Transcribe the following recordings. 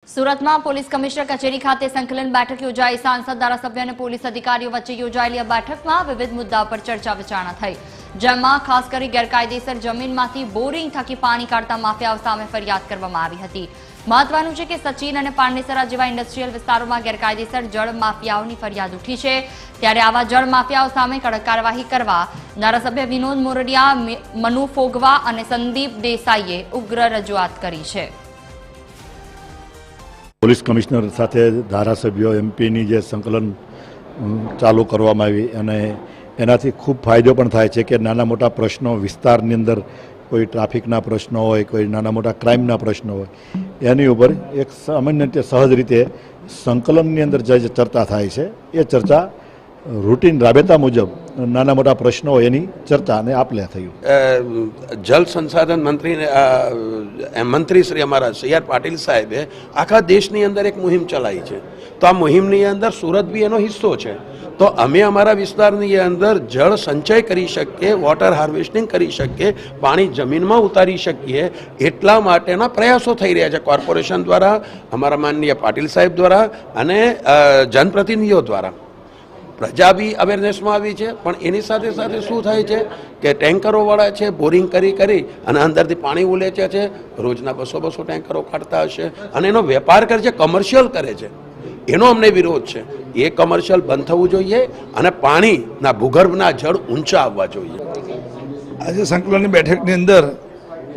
સુરતમાં police commissioner કચેરી ખાતે સંકલન બેઠક યોજાઈ। સાંસદ, ધારાસભ્ય અને પોલીસ અધિકારીઓ વચ્ચે યોજાયેલી આ બેઠકમાં વિવિધ મુદ્દાઓ પર ચર્ચા વિચારણા થઈ, જેમાં ખાસ કરી ગેરકાયદેસર જમીનમાંથી બોરિંગ થકી પાણી કાઢતા માફિયાઓ સામે ફરિયાદ કરવામાં આવી હતી। મહત્વનું છે કે સચિન અને પાંડેસરા જેવા ઇન્ડસ્ટ્રીયલ વિસ્તારોમાં ગેરકાયદેસર જળ માફિયાઓની ફરિયાદ ઉઠી છે, ત્યારે આવા જળ માફિયાઓ સામે કડક કાર્યવાહી કરવા ધારાસભ્ય વિનોદ મોરડિયા, મનુ ફોગવા અને સંદીપ દેસાઈએ ઉગ્ર રજૂઆત કરી છે। પોલીસ કમિશનર સાથે ધારાસભ્યો એમપીની જે સંકલન ચાલુ કરવામાં આવી અને એનાથી ખૂબ ફાયદો પણ થાય છે કે નાના મોટા પ્રશ્નો વિસ્તારની અંદર કોઈ ટ્રાફિકના પ્રશ્નો હોય, કોઈ નાના મોટા ક્રાઇમના પ્રશ્નો હોય, એની ઉપર એક સામાન્ય રીતે સહજ રીતે સંકલનની અંદર જે ચર્ચા થાય છે એ ચર્ચા રૂટીન રાબેતા મુજબ નાના મોટા પ્રશ્નો હોય એની ચર્ચા અને આપલે થયું। જલ સંસાધન મંત્રી શ્રી અમારા સી.આર. પાટીલ સાહેબે આખા દેશની અંદર એક મુહિમ ચલાવી છે, તો આ મુહિમની અંદર સુરત બી એનો હિસ્સો છે। તો અમે અમારા વિસ્તારની અંદર જળ સંચય કરી શકીએ, વોટર હાર્વેસ્ટિંગ કરી શકીએ, પાણી જમીનમાં ઉતારી શકીએ, એટલા માટેના પ્રયાસો થઈ રહ્યા છે કોર્પોરેશન દ્વારા, અમારા માનનીય પાટીલ સાહેબ દ્વારા અને જનપ્રતિનિધિઓ દ્વારા। પ્રજા બી અવેરનેસમાં આવી છે, પણ એની સાથે સાથે શું થાય છે કે ટેન્કરોવાળા છે બોરિંગ કરી અને અંદરથી પાણી ઉલેચે છે, રોજના 200 ટેન્કરો કાઢતા હશે અને એનો વેપાર કરે છે, કમર્શિયલ કરે છે, એનો અમને વિરોધ છે। એ કમર્શિયલ બંધ થવું જોઈએ અને પાણીના ભૂગર્ભના જળ ઊંચા આવવા જોઈએ। આજે સંકલનની બેઠકની અંદર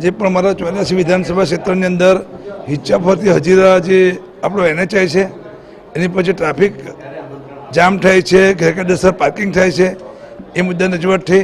જે પણ મારા 84 વિધાનસભા ક્ષેત્રની અંદર હિચ્છાપોરથી હજીરા જે આપણો NHI છે એની પર જે ટ્રાફિક જામ થાય છે, ગેરકાયદેસર પાર્કિંગ થાય છે, એ મુદ્દાની રજૂઆત થઈ।